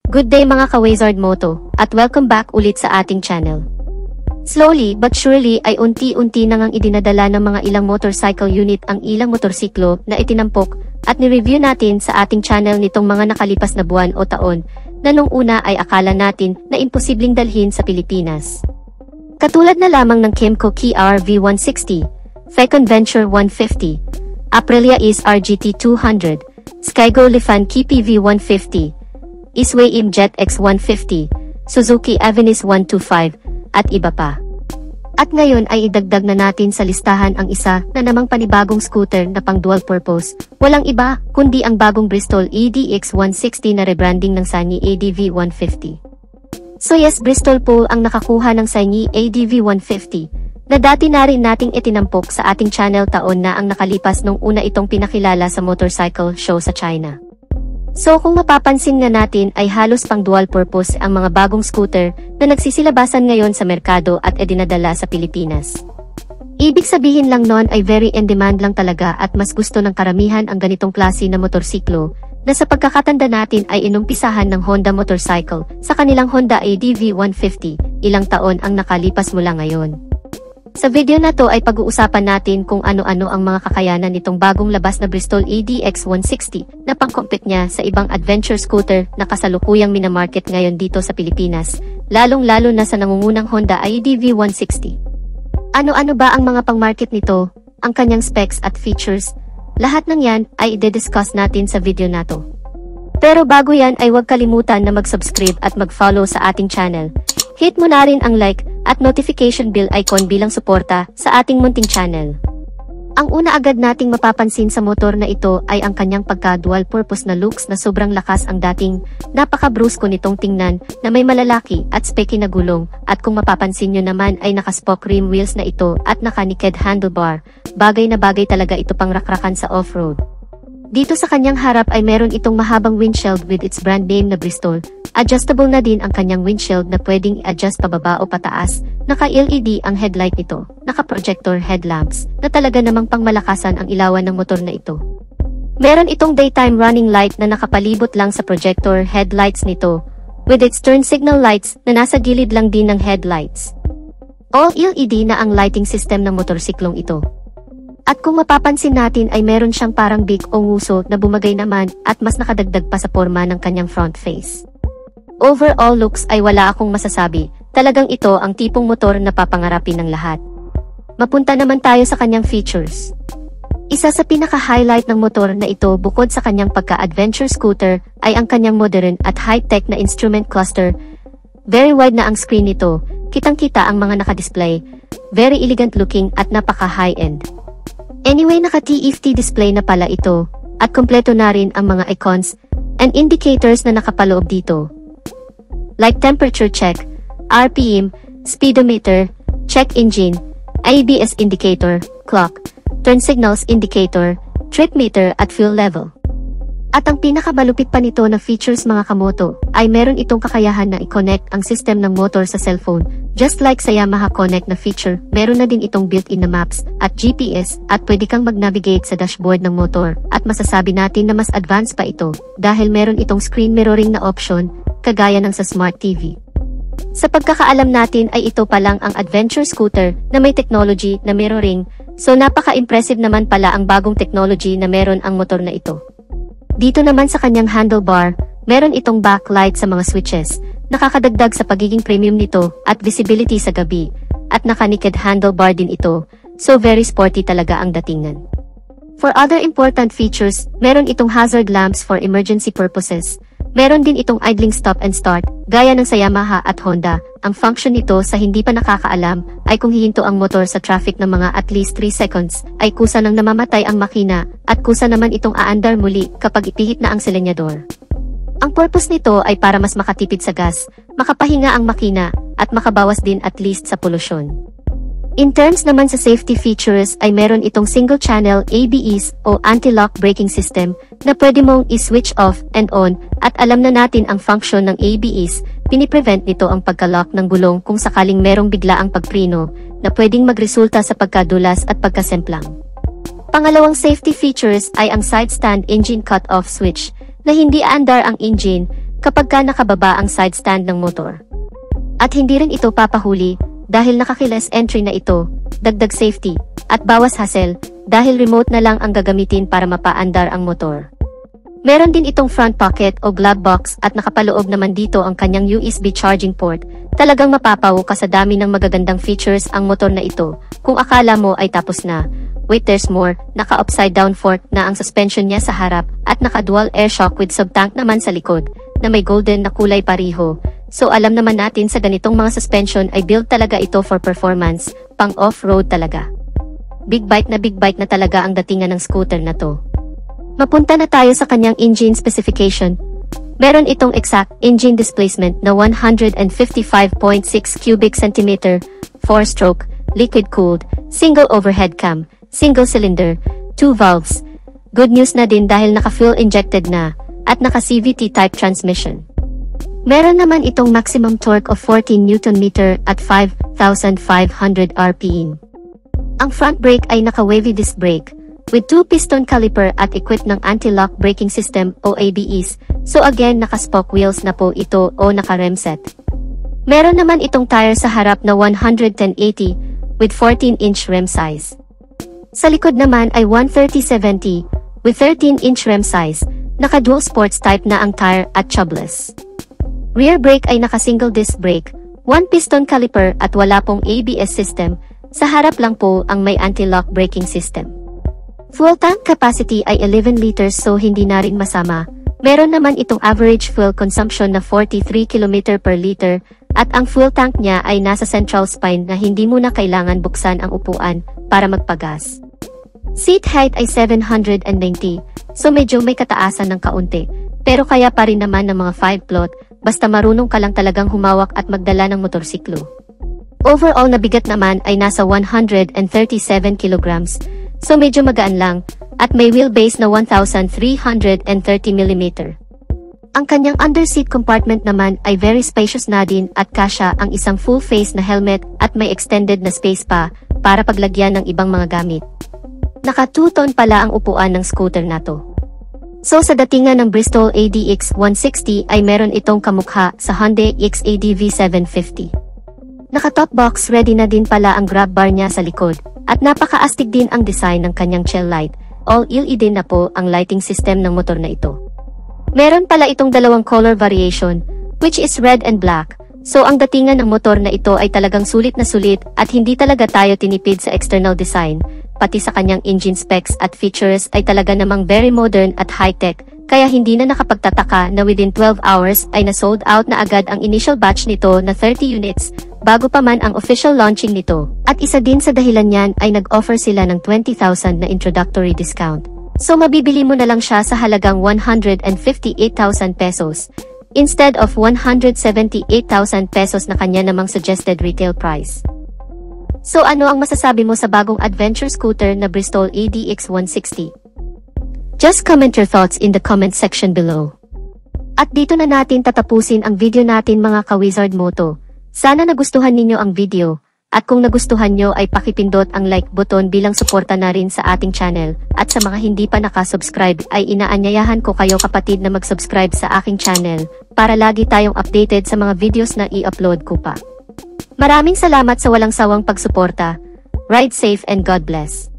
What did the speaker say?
Good day mga ka-Wizard Moto, at welcome back ulit sa ating channel. Slowly but surely ay unti-unti nang idinadala ng mga ilang motorcycle unit ang ilang motorsiklo na itinampok at ni-review natin sa ating channel nitong mga nakalipas na buwan o taon na nung una ay akala natin na imposibleng dalhin sa Pilipinas. Katulad na lamang ng Kymco KR V160, Fecon Venture 150, Aprilia Is RGT 200, Skygo Lifan Kipi V150, Isway Jet X150, Suzuki Avenis 125, at iba pa. At ngayon ay idagdag na natin sa listahan ang isa na namang panibagong scooter na pang dual purpose, walang iba kundi ang bagong Bristol EDX 160 na rebranding ng SANY ADV 150. So yes, Bristol po ang nakakuha ng SANY ADV 150, na dati na rin nating itinampok sa ating channel taon na ang nakalipas nung una itong pinakilala sa motorcycle show sa China. So kung mapapansin nga natin ay halos pang dual purpose ang mga bagong scooter na nagsisilabasan ngayon sa merkado at idinadala sa Pilipinas. Ibig sabihin lang nun ay very in demand lang talaga at mas gusto ng karamihan ang ganitong klase na motorsiklo na sa pagkakatanda natin ay inumpisahan ng Honda motorcycle sa kanilang Honda ADV 150, ilang taon ang nakalipas mula ngayon. Sa video na to ay pag-uusapan natin kung ano-ano ang mga kakayanan nitong bagong labas na Bristol EDX 160 na pang-compete niya sa ibang adventure scooter na kasalukuyang minamarket ngayon dito sa Pilipinas, lalong-lalo na sa nangungunang Honda ADV 160. Ano-ano ba ang mga pang-market nito, ang kanyang specs at features? Lahat ng yan ay i-discuss natin sa video na to. Pero bago yan ay huwag kalimutan na mag-subscribe at mag-follow sa ating channel. Hit mo na rin ang like at notification bell icon bilang suporta sa ating munting channel. Ang una agad nating mapapansin sa motor na ito ay ang kanyang pagka-dual purpose na looks na sobrang lakas ang dating napaka-brusko nitong tingnan na may malalaki at specky na gulong at kung mapapansin nyo naman ay naka-spoke rim wheels na ito at naka-naked handlebar, bagay na bagay talaga ito pang rakrakan sa off-road. Dito sa kanyang harap ay meron itong mahabang windshield with its brand name na Bristol. Adjustable na din ang kanyang windshield na pwedeng i-adjust pababa o pataas. Naka-LED ang headlight nito, naka-projector headlamps, na talaga namang pangmalakasan ang ilawan ng motor na ito. Meron itong daytime running light na nakapalibot lang sa projector headlights nito, with its turn signal lights na nasa gilid lang din ng headlights. All LED na ang lighting system ng motorsiklong ito. At kung mapapansin natin ay meron siyang parang beak o nguso na bumagay naman at mas nakadagdag pa sa forma ng kanyang front face. Overall looks ay wala akong masasabi, talagang ito ang tipong motor na papangarapin ng lahat. Mapunta naman tayo sa kanyang features. Isa sa pinaka-highlight ng motor na ito bukod sa kanyang pagka-adventure scooter ay ang kanyang modern at high-tech na instrument cluster. Very wide na ang screen nito, kitang-kita ang mga nakadisplay, very elegant looking at napaka-high-end. Anyway, naka-TFT display na pala ito, at kompleto na rin ang mga icons and indicators na nakapaloob dito. Like temperature check, RPM, speedometer, check engine, ABS indicator, clock, turn signals indicator, trip meter at fuel level. At ang pinakamalupit pa nito na features mga kamoto, ay meron itong kakayahan na i-connect ang system ng motor sa cellphone. Just like sa Yamaha Connect na feature, meron na din itong built-in na maps at GPS at pwede kang mag-navigate sa dashboard ng motor. At masasabi natin na mas advanced pa ito dahil meron itong screen mirroring na option, kagaya ng sa Smart TV. Sa pagkakaalam natin ay ito pa lang ang adventure scooter na may technology na mirroring, so napaka-impressive naman pala ang bagong technology na meron ang motor na ito. Dito naman sa kanyang handlebar, meron itong backlight sa mga switches, nakakadagdag sa pagiging premium nito at visibility sa gabi, at naka-naked handlebar din ito, so very sporty talaga ang datingan. For other important features, meron itong hazard lamps for emergency purposes. Meron din itong idling stop and start, gaya ng sa Yamaha at Honda. Ang function nito sa hindi pa nakakaalam ay kung hihinto ang motor sa traffic ng mga at least 3 seconds, ay kusa nang namamatay ang makina, at kusa naman itong aandar muli kapag ipihit na ang selenyador. Ang purpose nito ay para mas makatipid sa gas, makapahinga ang makina, at makabawas din at least sa polusyon. In terms naman sa safety features ay meron itong single channel ABS o anti-lock braking system na pwede mong i-switch off and on, at alam na natin ang function ng ABS, piniprevent nito ang pagka-lock ng gulong kung sakaling merong biglaang pagpreno na pwedeng magresulta sa pagkadulas at pagkasemplang. Pangalawang safety features ay ang side stand engine cut-off switch na hindi aandar ang engine kapag ka nakababa ang side stand ng motor. At hindi rin ito papahuli dahil nakakeyless entry na ito, dagdag safety, at bawas hassle dahil remote na lang ang gagamitin para mapaandar ang motor. Meron din itong front pocket o glove box at nakapaloob naman dito ang kanyang USB charging port. Talagang mapapaw ka sa dami ng magagandang features ang motor na ito. Kung akala mo ay tapos na, wait, there's more. Naka-upside down fork na ang suspension niya sa harap at naka-dual air shock with sub-tank naman sa likod na may golden na kulay pareho. So alam naman natin sa ganitong mga suspension ay build talaga ito for performance, pang off-road talaga. Big bike na talaga ang datingan ng scooter na to. Mapunta na tayo sa kanyang engine specification. Meron itong exact engine displacement na 155.6 cubic centimeter, 4-stroke, liquid-cooled, single overhead cam, single cylinder, 2 valves. Good news na din dahil naka-fuel injected na, at naka-CVT type transmission. Meron naman itong maximum torque of 14 Nm at 5,500 RPM. Ang front brake ay naka-wavy disc brake, with 2-piston caliper at equipped ng anti-lock braking system o ABS, so again naka-spoke wheels na po ito o naka-rem set. Meron naman itong tire sa harap na 110/80 with 14-inch rim size. Sa likod naman ay 130/70 with 13-inch rim size, naka-dual sports type na ang tire at tubeless. Rear brake ay naka-single disc brake, 1-piston caliper at wala pong ABS system, sa harap lang po ang may anti-lock braking system. Fuel tank capacity ay 11 liters so hindi na rin masama. Meron naman itong average fuel consumption na 43 km per liter at ang fuel tank niya ay nasa central spine na hindi mo na kailangan buksan ang upuan para magpagas. Seat height ay 790 so medyo may kataasan ng kaunti pero kaya pa rin naman ng mga 5 plot basta marunong ka lang talagang humawak at magdala ng motorsiklo. Overall na bigat naman ay nasa 137 kilograms. So medyo magaan lang, at may wheelbase na 1,330 mm. Ang kanyang underseat compartment naman ay very spacious na din at kasya ang isang full face na helmet at may extended na space pa para paglagyan ng ibang mga gamit. Naka 2 ton pala ang upuan ng scooter na to. So sa datingan ng Bristol ADX 160 ay meron itong kamukha sa Hyundai XADV 750. Naka top box ready na din pala ang grab bar niya sa likod. At napakaastig din ang design ng kanyang tail light, all LED din na po ang lighting system ng motor na ito. Meron pala itong dalawang color variation, which is red and black, so ang datingan ng motor na ito ay talagang sulit na sulit at hindi talaga tayo tinipid sa external design, pati sa kanyang engine specs at features ay talaga namang very modern at high-tech, kaya hindi na nakapagtataka na within 12 hours ay na-sold out na agad ang initial batch nito na 30 units, bago pa man ang official launching nito. At isa din sa dahilan niyan ay nag-offer sila ng 20,000 na introductory discount. So mabibili mo na lang siya sa halagang 158,000 pesos, instead of 178,000 pesos na kanya namang suggested retail price. So ano ang masasabi mo sa bagong adventure scooter na Bristol ADX 160? Just comment your thoughts in the comment section below. At dito na natin tatapusin ang video natin mga ka-Wizard Moto. Sana nagustuhan ninyo ang video, at kung nagustuhan nyo ay pakipindot ang like button bilang suporta na rin sa ating channel, at sa mga hindi pa nakasubscribe ay inaanyayahan ko kayo kapatid na mag-subscribe sa aking channel, para lagi tayong updated sa mga videos na i-upload ko pa. Maraming salamat sa walang sawang pagsuporta. Ride safe and God bless.